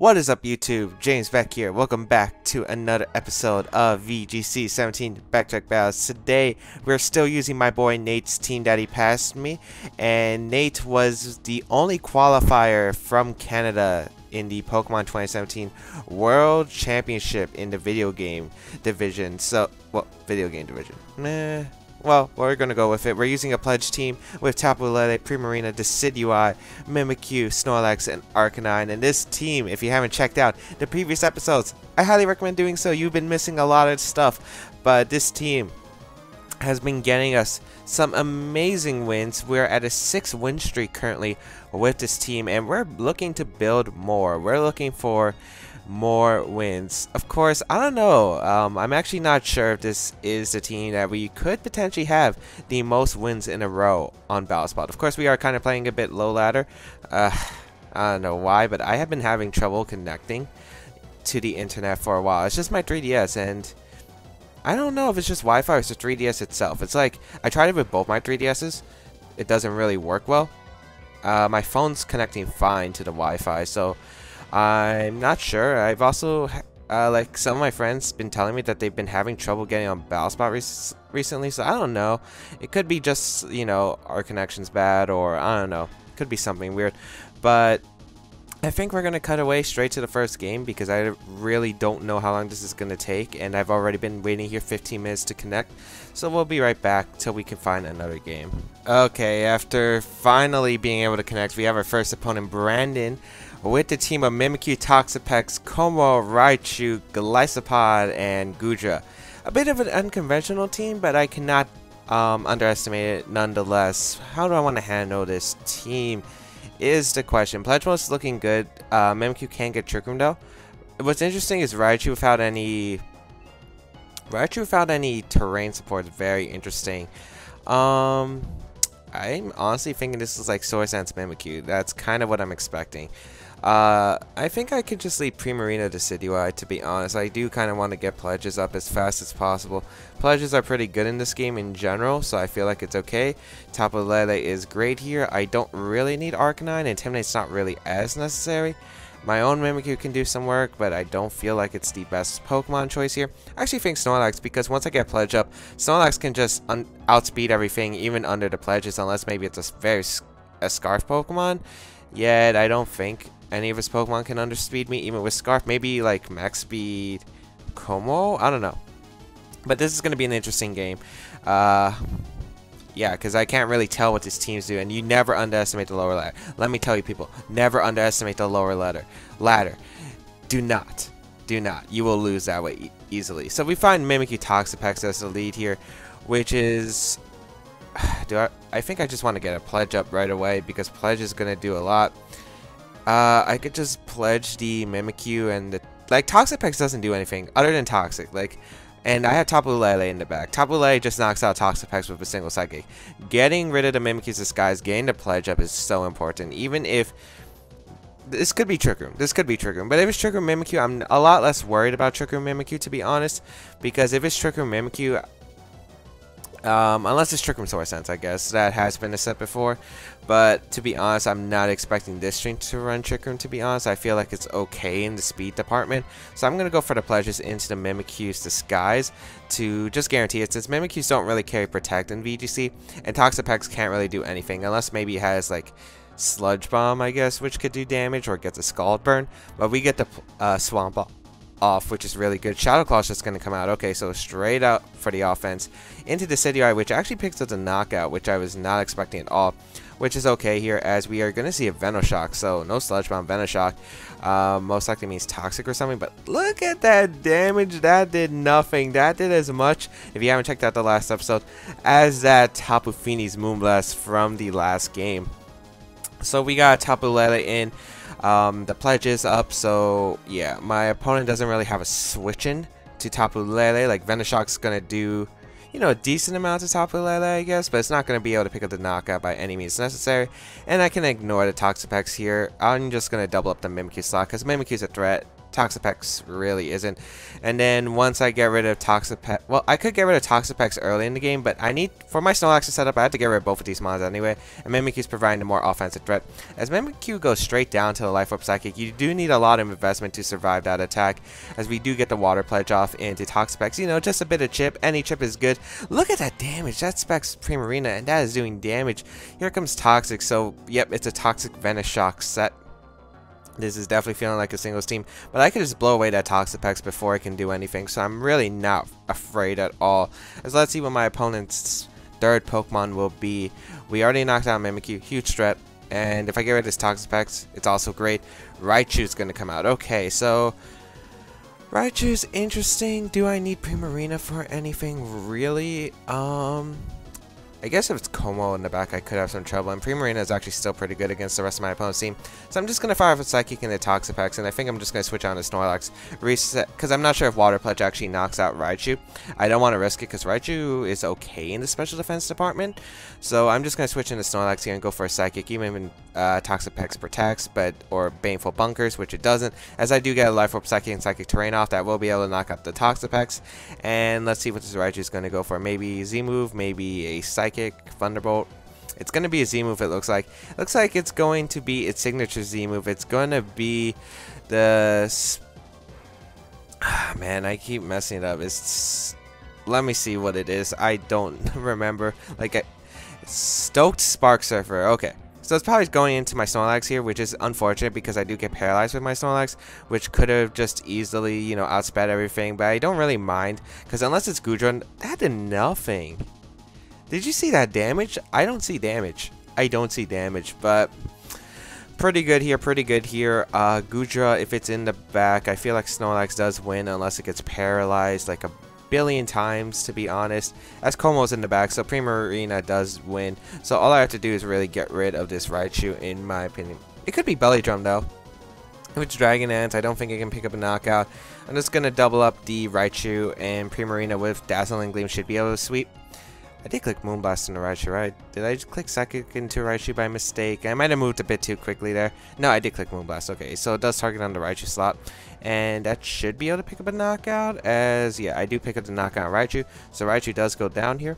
What is up, YouTube? James Baek here. Welcome back to another episode of VGC 17 Backtrack Battles. Today, we're still using my boy Nate's team that he passed me, and Nate was the only qualifier from Canada in the Pokemon 2017 World Championship in the video game division. Video game division. Well, we're going to go with it. We're using a pledge team with Tapu Lele, Primarina, Decidueye, Mimikyu, Snorlax, and Arcanine. And this team, if you haven't checked out the previous episodes, I highly recommend doing so. You've been missing a lot of stuff. But this team has been getting us some amazing wins. We're at a 6-win streak currently with this team, and we're looking to build more. We're looking for more wins. Of course, I don't know. I'm actually not sure if this is the team that we could potentially have the most wins in a row on Battlespot. Of course, we are kind of playing a bit low ladder. I don't know why, but I have been having trouble connecting to the internet for a while. It's just my 3DS, and I don't know if it's just Wi-Fi or it's the 3DS itself. It's like, I tried it with both my 3DSs. It doesn't really work well. My phone's connecting fine to the Wi-Fi, so I'm not sure. I've also, like, some of my friends been telling me that they've been having trouble getting on Battlespot recently, so I don't know. It could be just, you know, our connection's bad, or I don't know. It could be something weird. But I think we're going to cut away straight to the first game because I really don't know how long this is going to take, and I've already been waiting here 15 minutes to connect, so we'll be right back till we can find another game. Okay, after finally being able to connect, we have our first opponent, Brandon, with the team of Mimikyu, Toxapex, Como, Raichu, Gliscopod, and Gudra. A bit of an unconventional team, but I cannot underestimate it nonetheless. How do I want to handle this team is the question. Pledge mode is looking good. Mimikyu can get Trick Room though. What's interesting is Raichu without any terrain support is very interesting. I'm honestly thinking this is like Source Sense Mimikyu. That's kind of what I'm expecting. I think I could just leave Primarina Decidueye, to be honest. I do kind of want to get pledges up as fast as possible. Pledges are pretty good in this game in general, so I feel like it's okay. Tapu Lele is great here. I don't really need Arcanine. Intimidate's not really as necessary. My own Mimikyu can do some work, but I don't feel like it's the best Pokemon choice here. I actually think Snorlax, because once I get pledge up, Snorlax can just outspeed everything, even under the pledges, unless maybe it's a Scarf Pokemon. Yet I don't think any of his Pokemon can underspeed me, even with Scarf. Maybe like max speed Como? I don't know. But this is going to be an interesting game. Yeah, because I can't really tell what these teams do, and you never underestimate the lower ladder. Let me tell you, people, never underestimate the lower ladder. Do not. You will lose that way easily. So we find Mimikyu, Toxapex as the lead here, which is... I think I just want to get a pledge up right away, because pledge is going to do a lot. I could just pledge the Mimikyu, and Toxapex doesn't do anything other than Toxic, and I have Tapu Lele in the back. Tapu Lele just knocks out Toxapex with a single Psychic. Getting rid of the Mimikyu's Disguise, getting the pledge up is so important. Even if this could be Trick Room, but if it's Trick Room Mimikyu, I'm a lot less worried about Trick Room Mimikyu, to be honest, because if it's Trick Room Mimikyu, unless it's Trick Room Source Sense, I guess. That has been a set before. But to be honest, I'm not expecting this string to run Trick Room, to be honest. I feel like it's okay in the speed department. So I'm going to go for the pledges into the Mimikyu's Disguise to just guarantee it, since Mimikyus don't really carry Protect in VGC, and Toxapex can't really do anything, unless maybe it has like Sludge Bomb, I guess, which could do damage, or it gets a Scald Burn. But we get the Swamp off, which is really good. Shadow Claw's just going to come out. Okay, so straight out for the offense into the Decidueye, which actually picks up the knockout, which I was not expecting at all, which is okay here, as we are going to see a Venoshock. So no Sludge Bomb, Venoshock. Most likely means Toxic or something, but look at that damage. That did nothing. That did as much, if you haven't checked out the last episode, as that Tapu Fini's Moonblast from the last game. So we got Tapu Lele in. The pledge is up, so yeah, my opponent doesn't really have a switch in to Tapu Lele. Like, Venoshock's gonna do, you know, a decent amount of Tapu Lele, I guess, but it's not gonna be able to pick up the knockout by any means necessary. And I can ignore the Toxapex here. I'm just gonna double up the Mimikyu slot, because Mimikyu's a threat Toxapex really isn't. And then once I get rid of Toxapex, well, I could get rid of Toxapex early in the game, but I need, for my Snorlax to set up, I have to get rid of both of these mons anyway, and Mimikyu's providing a more offensive threat. As Mimikyu goes straight down to the Life Orb Psychic, you do need a lot of investment to survive that attack, as we do get the Water Pledge off into Toxapex. You know, just a bit of chip, any chip is good. Look at that damage, that specs Primarina, and that is doing damage. Here comes Toxic, so yep, it's a Toxic Venoshock set. This is definitely feeling like a singles team, but I could just blow away that Toxapex before I can do anything, so I'm really not afraid at all. As let's see what my opponent's third Pokemon will be. We already knocked out Mimikyu, huge threat, and if I get rid of this Toxapex, it's also great. Raichu's gonna come out. Okay, so Raichu's interesting. Do I need Primarina for anything really? I guess if it's Como in the back, I could have some trouble. And Primarina is actually still pretty good against the rest of my opponent's team. So I'm just going to fire off a Psychic and a Toxapex. And I think I'm just going to switch on to Snorlax. Reset, because I'm not sure if Water Pledge actually knocks out Raichu. I don't want to risk it because Raichu is okay in the Special Defense Department. So I'm just going to switch into Snorlax here and go for a Psychic. Even Toxapex protects, or Baneful Bunkers, which it doesn't. As I do get a Life Orb Psychic and Psychic Terrain off, that will be able to knock out the Toxapex. And let's see what this Raichu is going to go for. Maybe Z-move, maybe a Psychic. Thunderbolt. It's going to be a Z move, it looks like. Looks like it's going to be its signature Z move. It's going to be the... man, I keep messing it up. It's... let me see what it is. I don't remember. Like, Stoked Spark Surfer. Okay. So it's probably going into my Snorlax here, which is unfortunate because I do get paralyzed with my Snorlax, which could have just easily, you know, outsped everything. But I don't really mind, because unless it's Gudrun, that did nothing. Did you see that damage? I don't see damage. I don't see damage, but pretty good here, pretty good here. Gudra, if it's in the back, I feel like Snorlax does win unless it gets paralyzed like a billion times, to be honest. As Como's in the back, so Primarina does win. So all I have to do is really get rid of this Raichu, in my opinion. It could be Belly Drum, though. If it's Dragon Ant, I don't think I can pick up a knockout. I'm just going to double up the Raichu, and Primarina with Dazzling Gleam should be able to sweep. I did click Moonblast into Raichu, right? Did I just click Psychic into Raichu by mistake? I might have moved a bit too quickly there. No, I did click Moonblast. Okay, so it does target on the Raichu slot. And that should be able to pick up a knockout, as, yeah, I do pick up the knockout on Raichu. So Raichu does go down here.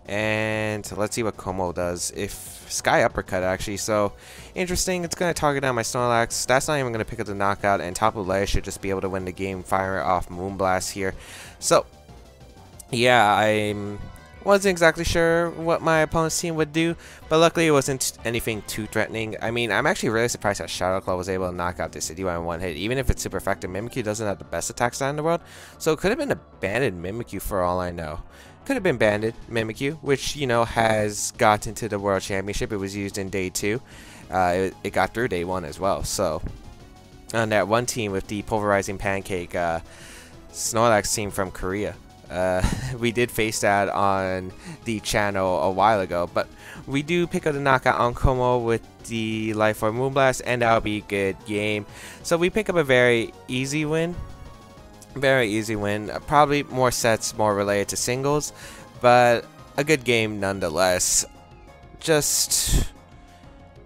And let's see what Como does. If Sky Uppercut, actually. So, interesting. It's going to target down my Snorlax. That's not even going to pick up the knockout. And Tapu Lele should just be able to win the game, firing off Moonblast here. So, yeah, I'm... wasn't exactly sure what my opponent's team would do, but luckily it wasn't anything too threatening. I mean, I'm actually really surprised that Shadow Claw was able to knock out Decidueye in one hit, even if it's super effective. Mimikyu doesn't have the best attack style in the world, so it could have been a banded Mimikyu for all I know. Could have been banded Mimikyu, which, you know, has got into the World Championship. It was used in Day 2. It got through Day 1 as well, so on that one team with the Pulverizing Pancake Snorlax team from Korea. We did face that on the channel a while ago, but we do pick up the knockout on Como with the Life Orb Moonblast, and that'll be a good game. So we pick up a very easy win. Very easy win. Probably more sets, more related to singles, but a good game nonetheless. Just,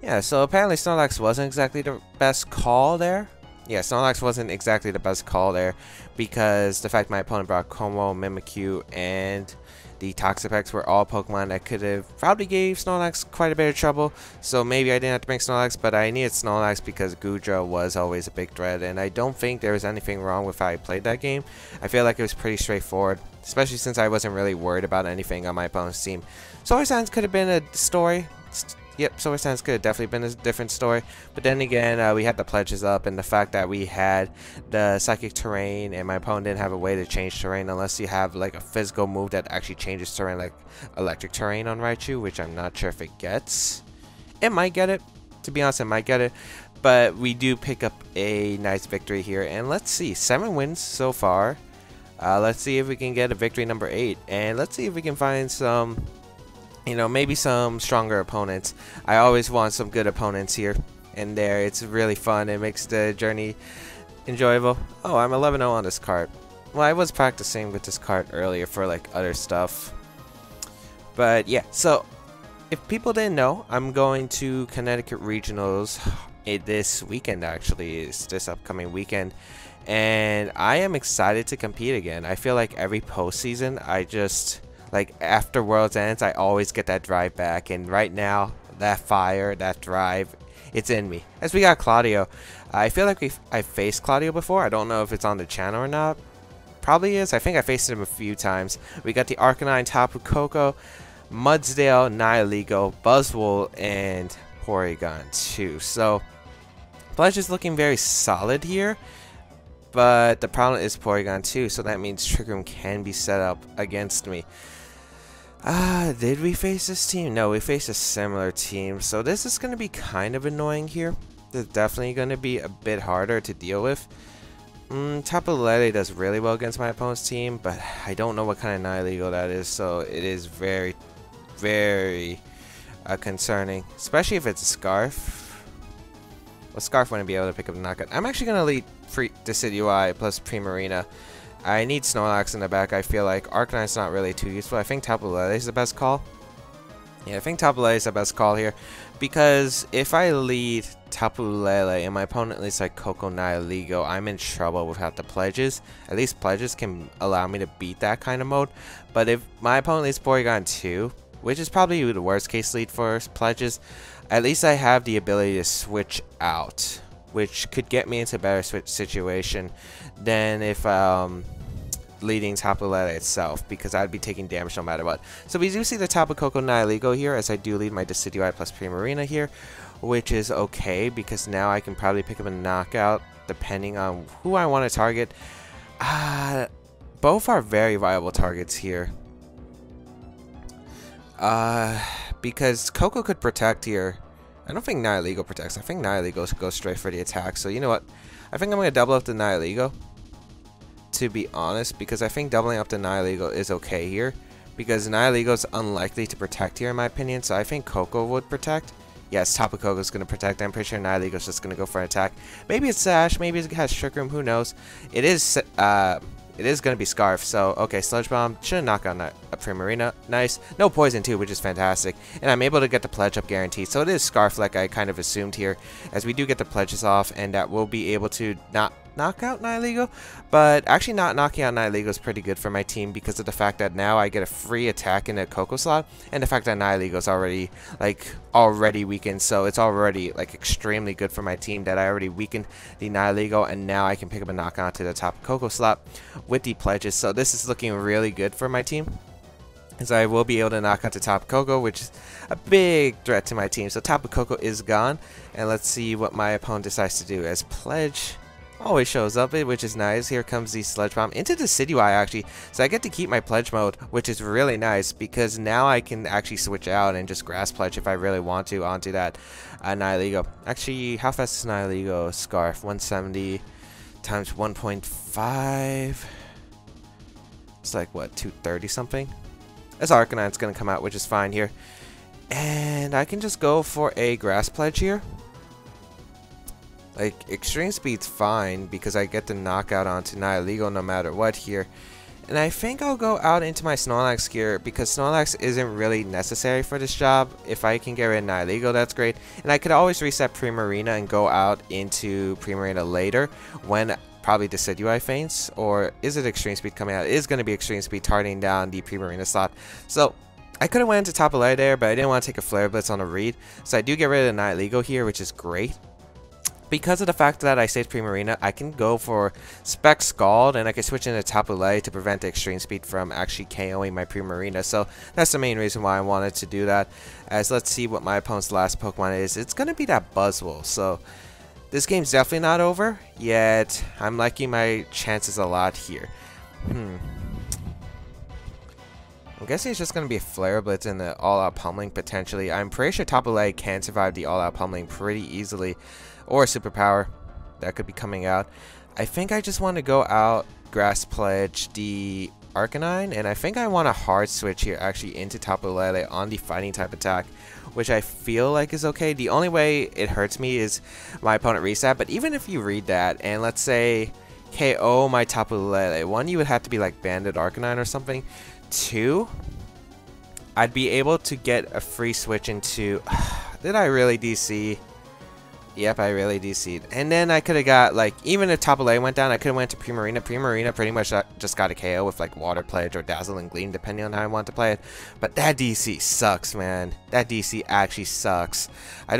yeah, so apparently Snorlax wasn't exactly the best call there. Yeah, Snorlax wasn't exactly the best call there, because the fact my opponent brought Como, Mimikyu, and the Toxapex were all Pokemon that could have probably gave Snorlax quite a bit of trouble. So maybe I didn't have to bring Snorlax, but I needed Snorlax because Gudra was always a big threat, and I don't think there was anything wrong with how I played that game. I feel like it was pretty straightforward, especially since I wasn't really worried about anything on my opponent's team. Solar Sands could have been a story. Yep, Solar Sands could have definitely been a different story. But then again, we had the pledges up, and the fact that we had the Psychic Terrain, and my opponent didn't have a way to change terrain unless you have like a physical move that actually changes terrain, like Electric Terrain on Raichu, which I'm not sure if it gets. It might get it. To be honest, it might get it. But we do pick up a nice victory here. And let's see, 7 wins so far. Let's see if we can get a victory number 8. And let's see if we can find some... you know, maybe some stronger opponents. I always want some good opponents here and there. It's really fun. It makes the journey enjoyable. Oh, I'm 11-0 on this card. Well, I was practicing with this card earlier for like other stuff. But yeah, so if people didn't know, I'm going to Connecticut Regionals this weekend. Actually, is this upcoming weekend, and I am excited to compete again. I feel like every postseason, I just like after Worlds ends, I always get that drive back, and right now that fire, that drive, it's in me. As we got Claudio, I feel like I faced Claudio before. I don't know if it's on the channel or not. Probably is. I think I faced him a few times. We got the Arcanine, Tapu Koko, Mudsdale, Nihilego, Buzzwole, and Porygon 2. So Pledge is looking very solid here, but the problem is Porygon 2, so that means Trick Room can be set up against me. Did we face this team? No, we faced a similar team, so this is going to be kind of annoying here. This is definitely going to be a bit harder to deal with. Tapu Lele does really well against my opponent's team, but I don't know what kind of Nihilego that is, so it is very, very concerning, especially if it's a Scarf. Well, Scarf wouldn't be able to pick up a knockout. I'm actually going to lead Decidueye plus Primarina. I need Snorlax in the back. I feel like Arcanine's not really too useful. I think Tapu Lele is the best call. Yeah, I think Tapu Lele is the best call here, because if I lead Tapu Lele and my opponent leads like Koko Nihilego, I'm in trouble without the pledges. At least pledges can allow me to beat that kind of mode. But if my opponent leads Porygon 2, which is probably the worst case lead for pledges, at least I have the ability to switch out, which could get me into a better situation than if leading Tapu Lele itself, because I'd be taking damage no matter what. So we do see the Tapu Koko Nihilego here, as I do lead my Decidueye plus Primarina here, which is okay, because now I can probably pick up a knockout depending on who I want to target. Both are very viable targets here. Because Koko could protect here. I don't think Nihilego protects. I think Nihilego should go straight for the attack. So you know what? I think I'm going to double up the Nihilego, to be honest, because I think doubling up the Nihilego is okay here, because Nihilego is unlikely to protect here in my opinion, so I think Koko would protect. Yes, Tapu Koko is going to protect. I'm pretty sure Nihilego is just going to go for an attack. Maybe it's Sash, maybe it has Trick Room, who knows. It is going to be Scarf, so okay, Sludge Bomb should knock out Primarina. Nice. No poison too, which is fantastic. And I'm able to get the pledge up guaranteed, so it is Scarf like I kind of assumed here, as we do get the pledges off, and that will be able to not knock out Nihilego. But actually not knocking out Nihilego is pretty good for my team, because of the fact that now I get a free attack in a Koko slot, and the fact that Nihilego is already weakened, so it's already like extremely good for my team that I already weakened the Nihilego, and now I can pick up a knockout to the top Koko slot with the pledges. So this is looking really good for my team, as I will be able to knock out the Tapu Koko, which is a big threat to my team. So Tapu Koko is gone, and let's see what my opponent decides to do, as pledge always shows up, which is nice. Here comes the Sludge Bomb into the Decidueye actually, so I get to keep my pledge mode, which is really nice, because now I can actually switch out and just grass pledge if I really want to onto that Nihilego. Actually, how fast is Nihilego Scarf? 170 times 1.5. It's like what, 230 something? This Arcanine's gonna come out, which is fine here, and I can just go for a grass pledge here. Like, extreme speed's fine, because I get the knockout onto Nihilego no matter what here. And I think I'll go out into my Snorlax here, because Snorlax isn't really necessary for this job. If I can get rid of Nihilego, that's great. And I could always reset Primarina and go out into Primarina later, when probably Decidueye faints. Or is it extreme speed coming out? It is going to be extreme speed targeting down the Primarina slot. So I could have went into Tapu Lele there, but I didn't want to take a Flare Blitz on a read. So I do get rid of the Nihilego here, which is great. Because of the fact that I saved Primarina, I can go for Spec Scald, and I can switch into Tapu Lele to prevent the extreme speed from actually KOing my Primarina. So that's the main reason why I wanted to do that. As let's see what my opponent's last Pokemon is. It's going to be that Buzzwole. So this game's definitely not over, yet I'm liking my chances a lot here. I'm guessing it's just going to be a Flare Blitz and the all-out pummeling potentially. I'm pretty sure Tapu Lele can survive the all-out pummeling pretty easily. Or a superpower that could be coming out. I think I just want to go out, grass pledge the Arcanine, and I think I want a hard switch here actually into Tapu Lele on the fighting type attack, which I feel like is okay. The only way it hurts me is my opponent reset, but even if you read that and let's say KO my Tapu Lele, one, you would have to be like Banded Arcanine or something. Two, I'd be able to get a free switch into did I really DC? Yep, I really DC'd. And then I could have got, like, even if Tapu Lele went down, I could have went to Primarina. Primarina pretty much just got a KO with, like, Water Pledge or Dazzling Gleam, depending on how I want to play it. But that DC sucks, man. That DC actually sucks. I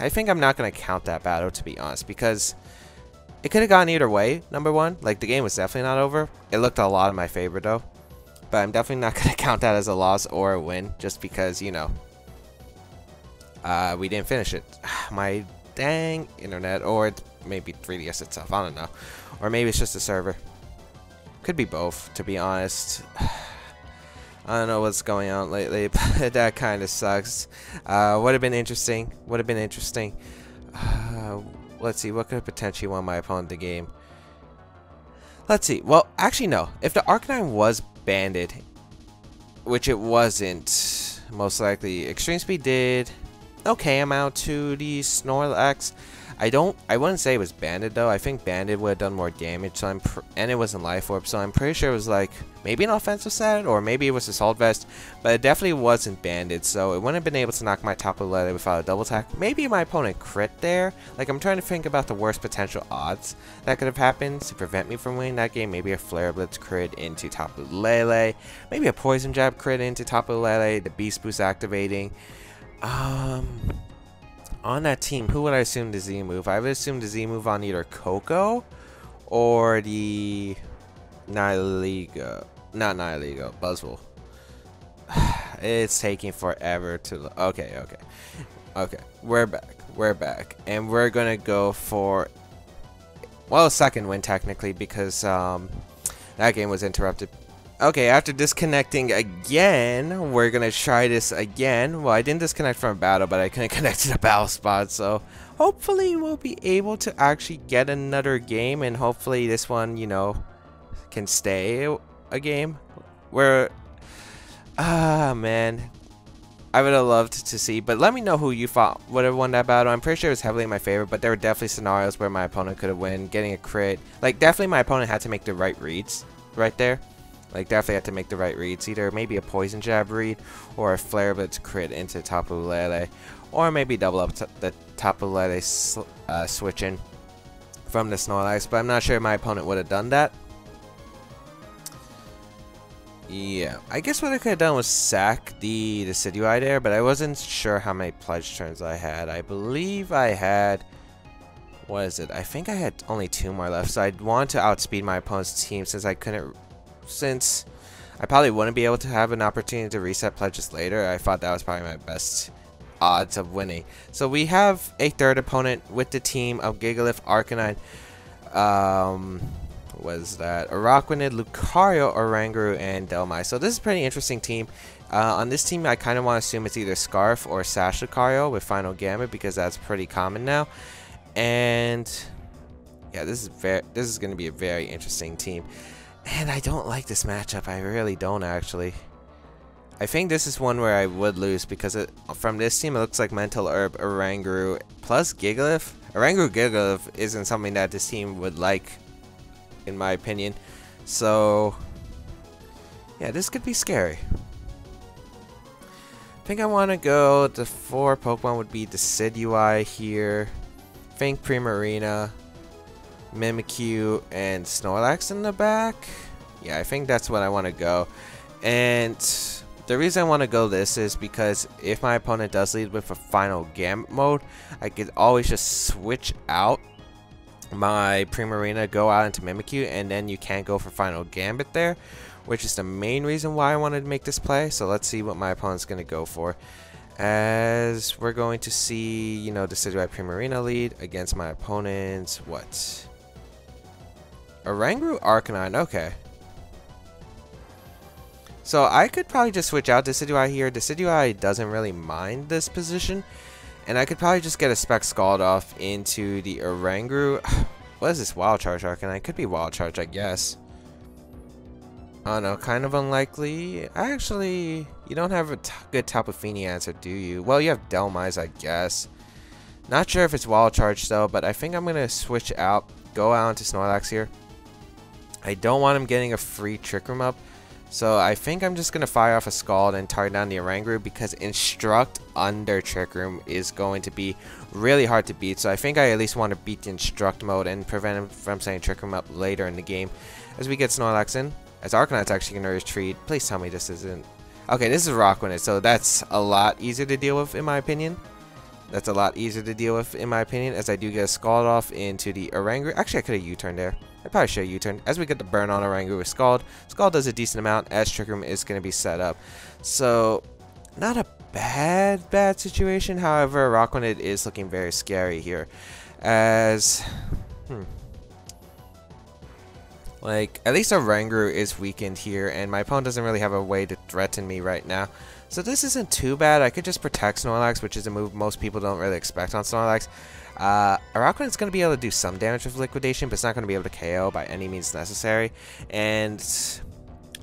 think I'm not going to count that battle, to be honest, because it could have gone either way, number one. Like, the game was definitely not over. It looked a lot in my favor, though. But I'm definitely not going to count that as a loss or a win, just because, you know, we didn't finish it. My dang internet, or maybe 3DS itself, I don't know. Or maybe it's just the server. Could be both, to be honest. I don't know what's going on lately, but that kind of sucks. Would have been interesting. Let's see, what could potentially win my opponent the game? Let's see. Well, actually, no. If the Arcanine was banded, which it wasn't, most likely, Extreme Speed did okay amount to the Snorlax. I wouldn't say it was banded though. I think banded would have done more damage. So and it wasn't Life Orb, so I'm pretty sure it was like maybe an offensive set, or maybe it was Assault Vest, but it definitely wasn't banded. So it wouldn't have been able to knock my Tapu Lele without a double attack. Maybe my opponent crit there. Like, I'm trying to think about the worst potential odds that could have happened to prevent me from winning that game. Maybe a Flare Blitz crit into Tapu Lele. Maybe a Poison Jab crit into Tapu Lele. The Beast Boost activating. On that team, who would I assume the Z move? I would assume the Z move on either Coco or the Nihiligo. Not Nihiligo, Buzzwole. It's taking forever to. Okay. We're back, and we're gonna go for, well, second win technically, because that game was interrupted. Okay, after disconnecting again, we're gonna try this again. Well, I didn't disconnect from a battle, but I couldn't connect to the battle spot, so hopefully we'll be able to actually get another game, and hopefully this one, you know, can stay a game. Man, I would have loved to see, but let me know who you thought would have won that battle. I'm pretty sure it was heavily in my favor, but there were definitely scenarios where my opponent could have won, getting a crit. Like, definitely my opponent had to make the right reads right there. Like, definitely had to make the right reads. Either maybe a Poison Jab read, or a Flare Blitz crit into Tapu Lele, or maybe double up the Tapu Lele switching from the Snorlax. But I'm not sure my opponent would have done that. Yeah, I guess what I could have done was sack the Decidueye there, but I wasn't sure how many pledge turns I had. I believe I had, what is it? I think I had only 2 more left, so I'd want to outspeed my opponent's team since I probably wouldn't be able to have an opportunity to reset pledges later. I thought that was probably my best odds of winning. So we have a third opponent with the team of Gigalith, Arcanine, was that Araquanid, Lucario, Oranguru, and Dhelmise. So this is a pretty interesting team. On this team, I kind of want to assume it's either Scarf or Sash Lucario with Final Gambit, because that's pretty common now. And yeah, this is going to be a very interesting team. And I don't like this matchup. I really don't, actually. I think this is one where I would lose, because from this team, it looks like Mental Herb, Oranguru, plus Gigalith. Oranguru Gigalith isn't something that this team would like, in my opinion. So, yeah, this could be scary. I think I want to go, the 4 Pokemon would be Decidueye here. I think Primarina, Mimikyu, and Snorlax in the back. Yeah, I think that's what I want to go. And the reason I want to go this is because if my opponent does lead with a Final Gambit mode, I could always just switch out my Primarina, go out into Mimikyu, and then you can't go for Final Gambit there, which is the main reason why I wanted to make this play. So let's see what my opponent's going to go for. As we're going to see, you know, Decidueye Primarina lead against my opponent's, what? Oranguru Arcanine, okay. So I could probably just switch out Decidueye here. Decidueye doesn't really mind this position. And I could probably just get a Spec Scald off into the Oranguru. What is this Wild Charge Arcanine? Could be Wild Charge, I guess. I don't know, kind of unlikely. Actually, you don't have a good Tapu Fini answer, do you? Well, you have Dhelmise, I guess. Not sure if it's Wild Charge though, but I think I'm going to switch out, go out into Snorlax here. I don't want him getting a free Trick Room up, So I think I'm just going to fire off a Scald and target down the Oranguru, because Instruct under Trick Room is going to be really hard to beat. So I think I at least want to beat the Instruct mode and prevent him from setting Trick Room up later in the game. As we get Snorlax in, as Arcanite's actually going to retreat. Please tell me this isn't... Okay, this is Rockrunnit, so that's a lot easier to deal with in my opinion. That's a lot easier to deal with in my opinion, as I do get a Scald off into the Oranguru. Actually, I could have U-turned there. I probably should have U-turned. As we get the burn on Oranguru with Scald. Scald does a decent amount as Trick Room is going to be set up. So, not a bad situation. However, Rockrunnit is looking very scary here. As... Like, at least Oranguru is weakened here, and my opponent doesn't really have a way to threaten me right now. So this isn't too bad. I could just protect Snorlax, which is a move most people don't really expect on Snorlax. Rockrunnit's going to be able to do some damage with Liquidation, but it's not going to be able to KO by any means necessary. And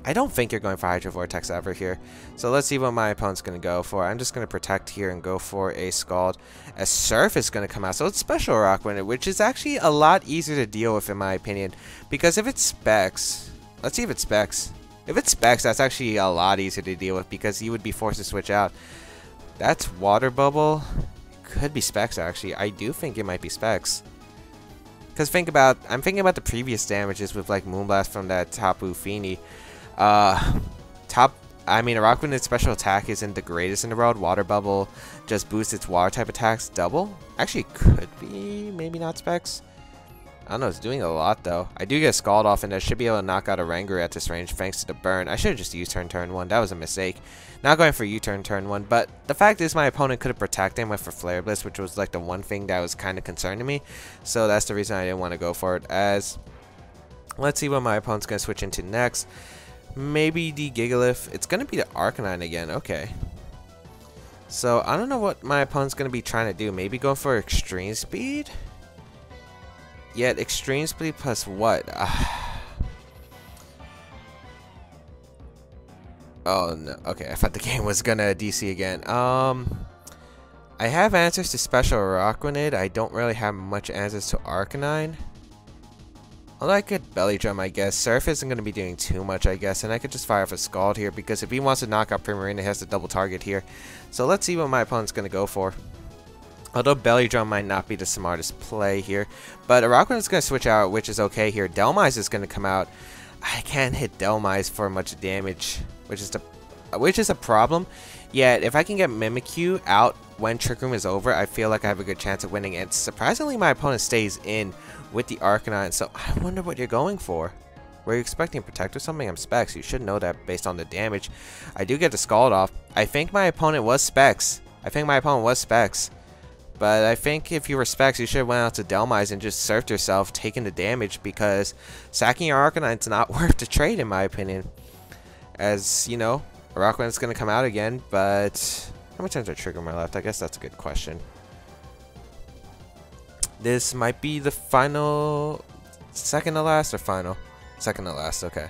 I don't think you're going for Hydro Vortex ever here. So let's see what my opponent's going to go for. I'm just going to protect here and go for a Scald. A Surf is going to come out. So it's Special Rockrunnit, which is actually a lot easier to deal with in my opinion. Because if it's Specs, let's see if it's Specs. If it's Specs, that's actually a lot easier to deal with because you would be forced to switch out. That's Water Bubble. Could be Specs actually. I do think it might be Specs. Because I'm thinking about the previous damages with like Moonblast from that Tapu Fini. Rockrunnit's special attack isn't the greatest in the world. Water Bubble just boosts its water type attacks double. Actually, could be, maybe not Specs. I don't know, it's doing a lot though. I do get Scald off, and I should be able to knock out a Oranguru at this range thanks to the burn. I should have just U-turn turn 1. That was a mistake. Not going for U-turn turn 1, but the fact is my opponent could have protected him with a Flare Blitz, which was like the one thing that was kind of concerning me. So that's the reason I didn't want to go for it. As let's see what my opponent's going to switch into next. Maybe the Gigalith. It's going to be the Arcanine again. Okay. So I don't know what my opponent's going to be trying to do. Maybe go for Extreme Speed? Yet Extreme Speed plus what? Oh no. Okay, I thought the game was gonna DC again. I have answers to Special Rockrunnit. I don't really have much answers to Arcanine. Although I could Belly Drum, I guess. Surf isn't going to be doing too much, I guess. And I could just fire off a Scald here, because if he wants to knock out Primarina, he has to double target here. So let's see what my opponent's going to go for. Although Belly Drum might not be the smartest play here. But Rockrunnit's going to switch out, which is okay here. Dhelmise is going to come out. I can't hit Dhelmise for much damage, which is a problem. Yet, if I can get Mimikyu out when Trick Room is over, I feel like I have a good chance of winning. And surprisingly, my opponent stays in with the Arcanine, so I wonder what you're going for. Were you expecting a Protect or something? I'm Specs. You should know that based on the damage. I do get the Scald off. I think my opponent was Specs. But I think if you were Specs, you should have went out to Dhelmise and just surfed yourself, taking the damage, because sacking your Arcanine's not worth the trade, in my opinion. As, you know, Rockrunnit's going to come out again, but how much times are Trick Room left? I guess that's a good question. This might be the final, second to last or final? Second to last, okay.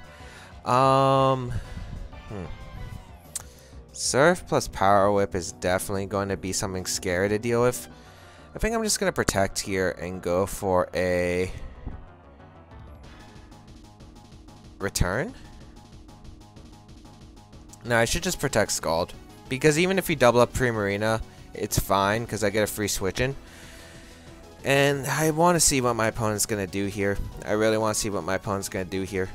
Surf plus Power Whip is definitely going to be something scary to deal with. I think I'm just going to protect here and go for a return. No, I should just protect Scald, because even if you double up Primarina, it's fine because I get a free switch in. And I want to see what my opponent's going to do here. I really want to see what my opponent's going to do here.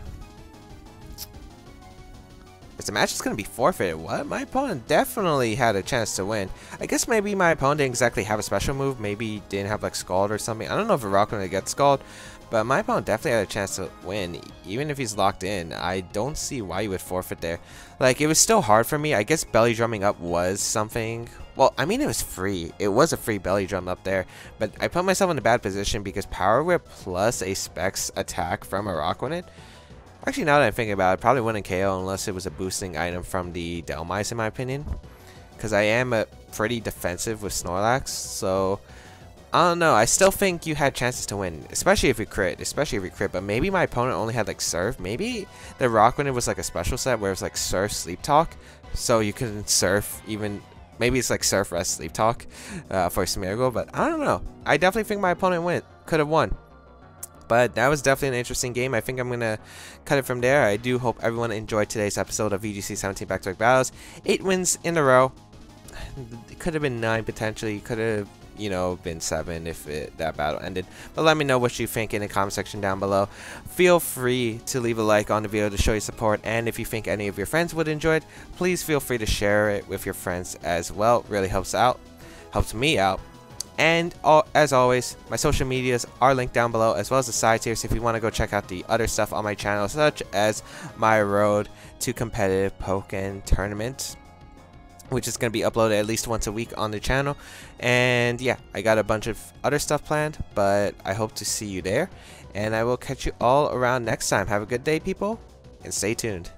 Is the match is going to be forfeited? What? My opponent definitely had a chance to win. I guess maybe my opponent didn't exactly have a special move. Maybe he didn't have like Scald or something. I don't know if Rockrunnit gets Scald, but my opponent definitely had a chance to win. Even if he's locked in, I don't see why you would forfeit there. Like, it was still hard for me. I guess belly drumming up was something. Well, I mean, it was free. It was a free belly drum up there. But I put myself in a bad position because Power Whip plus a Specs attack from a Rockrunnit. Actually, now that I'm thinking about it, probably wouldn't KO unless it was a boosting item from the Dhelmise, in my opinion. Because I am pretty defensive with Snorlax. So, I don't know. I still think you had chances to win. Especially if you crit. But maybe my opponent only had like Surf. Maybe the Rockrunnit was like a special set where it was like Surf Sleep Talk. So you couldn't Surf even. Maybe it's like Surf Rest Sleep Talk for Smeargle. But I don't know. I definitely think my opponent could have won. But that was definitely an interesting game. I think I'm going to cut it from there. I do hope everyone enjoyed today's episode of VGC 17 back-to-back battles. 8 wins in a row. It could have been 9 potentially. Could have, you know, been 7 if that battle ended. But let me know what you think in the comment section down below. Feel free to leave a like on the video to show your support. And if you think any of your friends would enjoy it, please feel free to share it with your friends as well. It really helps me out. And as always, my social medias are linked down below, as well as the side tiers if you want to go check out the other stuff on my channel, such as my road to competitive Pokken Tournament, which is going to be uploaded at least once a week on the channel. And yeah, I got a bunch of other stuff planned, but I hope to see you there. And I will catch you all around next time. Have a good day, people, and stay tuned.